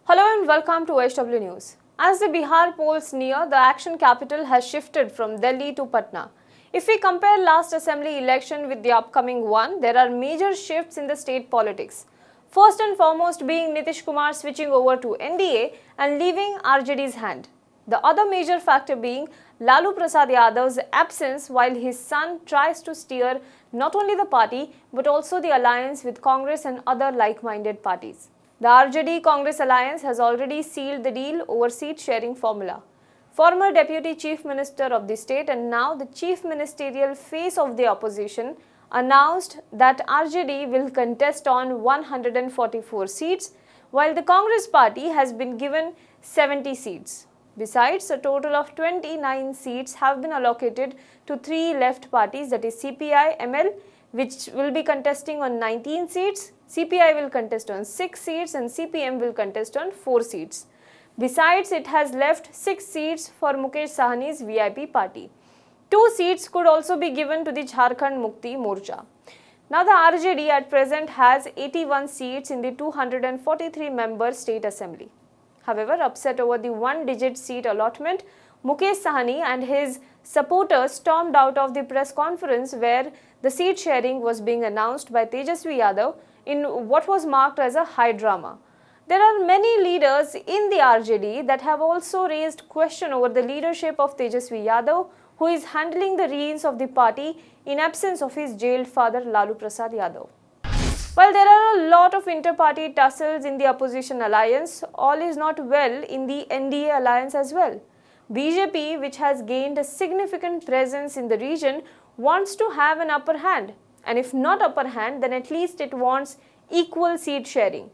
Hello and welcome to HW News. As the Bihar polls near, the action capital has shifted from Delhi to Patna. If we compare last assembly election with the upcoming one, there are major shifts in the state politics. First and foremost being Nitish Kumar switching over to NDA and leaving RJD's hand. The other major factor being Lalu Prasad Yadav's absence while his son tries to steer not only the party but also the alliance with Congress and other like-minded parties. The RJD Congress alliance has already sealed the deal over seat sharing formula. Former Deputy Chief Minister of the state and now the Chief Ministerial face of the opposition announced that RJD will contest on 144 seats while the Congress party has been given 70 seats. Besides, a total of 29 seats have been allocated to three left parties, that is CPI-ML, which will be contesting on 19 seats, CPI will contest on 6 seats and CPM will contest on 4 seats. Besides, it has left 6 seats for Mukesh Sahni's VIP party. 2 seats could also be given to the Jharkhand Mukti Morcha. Now the RJD at present has 81 seats in the 243-member state assembly. However, upset over the one-digit seat allotment, Mukesh Sahni and his supporters stormed out of the press conference where the seat sharing was being announced by Tejasvi Yadav in what was marked as a high drama. There are many leaders in the RJD that have also raised question over the leadership of Tejasvi Yadav, who is handling the reins of the party in absence of his jailed father Lalu Prasad Yadav. While there are a lot of inter-party tussles in the opposition alliance, all is not well in the NDA alliance as well. BJP, which has gained a significant presence in the region, wants to have an upper hand. And if not upper hand, then at least it wants equal seat sharing.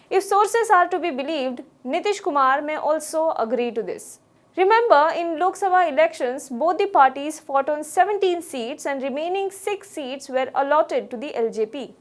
If sources are to be believed, Nitish Kumar may also agree to this. Remember, in Lok Sabha elections, both the parties fought on 17 seats and remaining 6 seats were allotted to the LJP.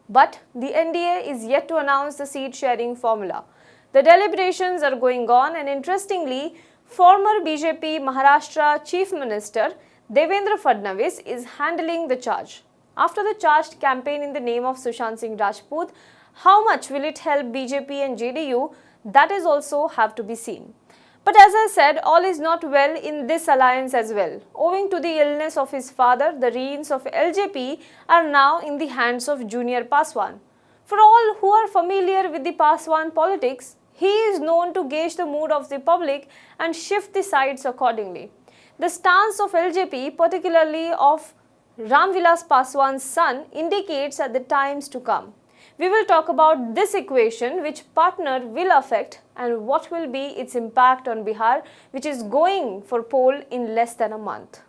But the NDA is yet to announce the seat sharing formula. The deliberations are going on, and interestingly, former BJP Maharashtra Chief Minister Devendra Fadnavis is handling the charge. After the charged campaign in the name of Sushant Singh Rajput, how much will it help BJP and JDU? That is also have to be seen. But as I said, all is not well in this alliance as well. Owing to the illness of his father, the reins of LJP are now in the hands of Junior Paswan. For all who are familiar with the Paswan politics, he is known to gauge the mood of the public and shift the sides accordingly. The stance of LJP, particularly of Ramvilas Paswan's son, indicates at the times to come. We will talk about this equation, which partner will affect and what will be its impact on Bihar, which is going for poll in less than a month.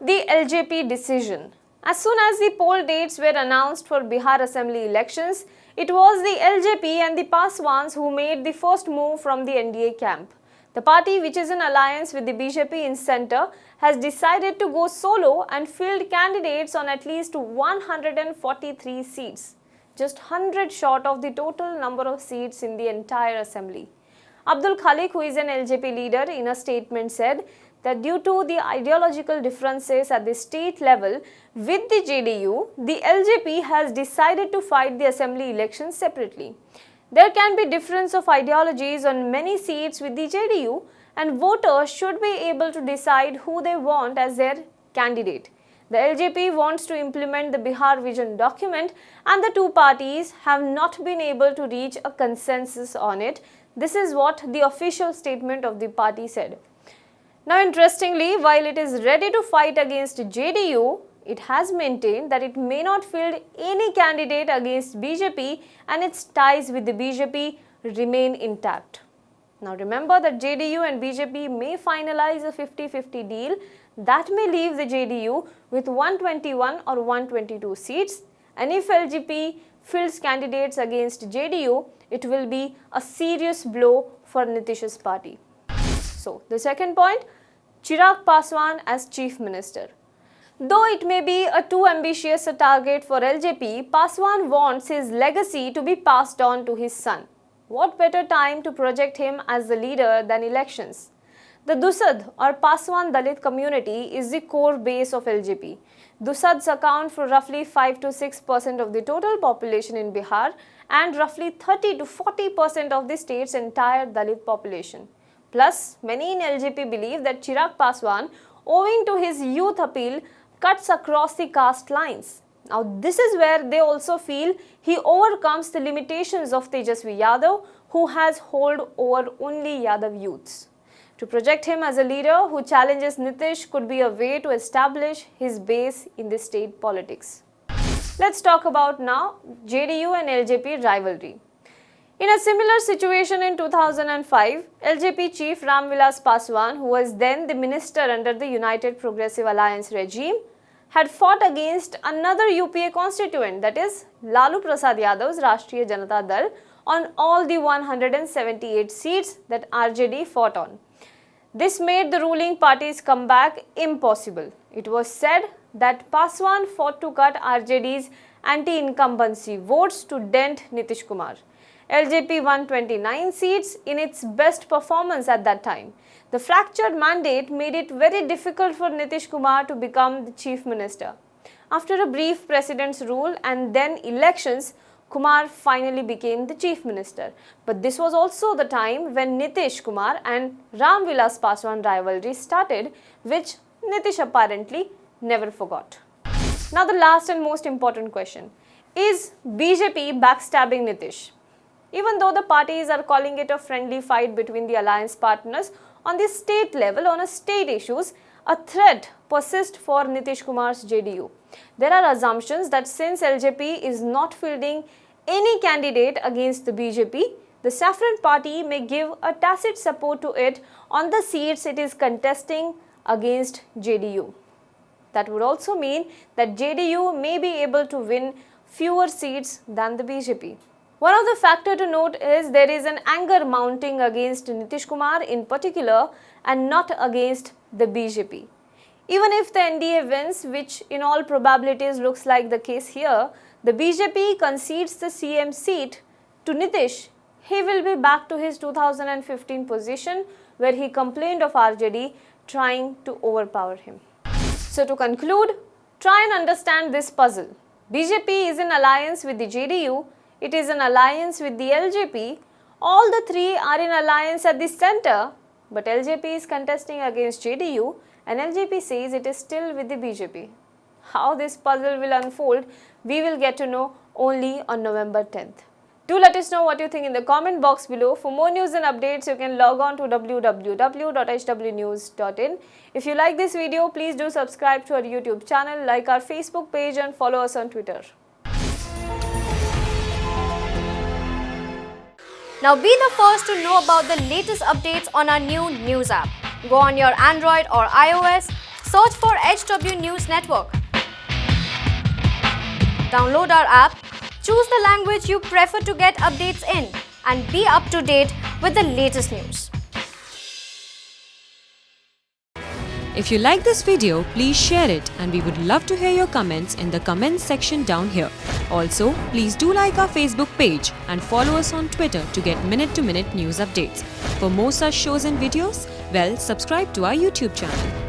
The LJP decision. As soon as the poll dates were announced for Bihar Assembly elections, it was the LJP and the Paswans who made the first move from the NDA camp. The party, which is in alliance with the BJP in centre, has decided to go solo and field candidates on at least 143 seats, just 100 short of the total number of seats in the entire assembly. Abdul Khalik, who is an LJP leader, in a statement said that due to the ideological differences at the state level with the JDU, the LJP has decided to fight the assembly elections separately. There can be difference of ideologies on many seats with the JDU, and voters should be able to decide who they want as their candidate. The LJP wants to implement the Bihar Vision document, and the two parties have not been able to reach a consensus on it. This is what the official statement of the party said. Now, interestingly, while it is ready to fight against JDU, it has maintained that it may not field any candidate against BJP and its ties with the BJP remain intact. Now remember that JDU and BJP may finalize a 50-50 deal that may leave the JDU with 121 or 122 seats, and if LJP fields candidates against JDU, it will be a serious blow for Nitish's party. So the second point, Chirag Paswan as Chief Minister. Though it may be a too ambitious a target for LJP, Paswan wants his legacy to be passed on to his son. What better time to project him as the leader than elections? The Dusad or Paswan Dalit community is the core base of LJP. Dusads account for roughly 5 to 6% of the total population in Bihar, and roughly 30 to 40% of the state's entire Dalit population. Plus, many in LJP believe that Chirag Paswan, owing to his youth appeal, cuts across the caste lines. Now, this is where they also feel he overcomes the limitations of Tejasvi Yadav, who has hold over only Yadav youths. To project him as a leader who challenges Nitish could be a way to establish his base in the state politics. Let's talk about now JDU and LJP rivalry. In a similar situation in 2005, LJP chief Ram Vilas Paswan, who was then the minister under the United Progressive Alliance regime, had fought against another UPA constituent, that is Lalu Prasad Yadav's Rashtriya Janata Dal, on all the 178 seats that RJD fought on. This made the ruling party's comeback impossible. It was said that Paswan fought to cut RJD's anti-incumbency votes to dent Nitish Kumar. LJP won 29 seats in its best performance at that time. The fractured mandate made it very difficult for Nitish Kumar to become the chief minister. After a brief president's rule and then elections, Kumar finally became the chief minister. But this was also the time when Nitish Kumar and Ram Vilas Paswan rivalry started, which Nitish apparently never forgot. Now the last and most important question. Is BJP backstabbing Nitish? Even though the parties are calling it a friendly fight between the alliance partners, on the state level, on a state issues, a threat persists for Nitish Kumar's JDU. There are assumptions that since LJP is not fielding any candidate against the BJP, the Saffron party may give a tacit support to it on the seats it is contesting against JDU. That would also mean that JDU may be able to win fewer seats than the BJP. One of the factors to note is there is an anger mounting against Nitish Kumar in particular and not against the BJP. Even if the NDA wins, which in all probabilities looks like the case here, the BJP concedes the CM seat to Nitish, he will be back to his 2015 position where he complained of RJD trying to overpower him. So to conclude, try and understand this puzzle. BJP is in alliance with the JDU, it is in alliance with the LJP, all the three are in alliance at the center, but LJP is contesting against JDU and LJP says it is still with the BJP. How this puzzle will unfold, we will get to know only on November 10th. Do let us know what you think in the comment box below. For more news and updates, you can log on to www.hwnews.in. If you like this video, please do subscribe to our YouTube channel, like our Facebook page and follow us on Twitter. Now be the first to know about the latest updates on our new news app. Go on your Android or iOS, search for HW News Network. Download our app, choose the language you prefer to get updates in, and be up to date with the latest news. If you like this video, please share it and we would love to hear your comments in the comments section down here. Also, please do like our Facebook page and follow us on Twitter to get minute-to-minute news updates. For more such shows and videos, well, subscribe to our YouTube channel.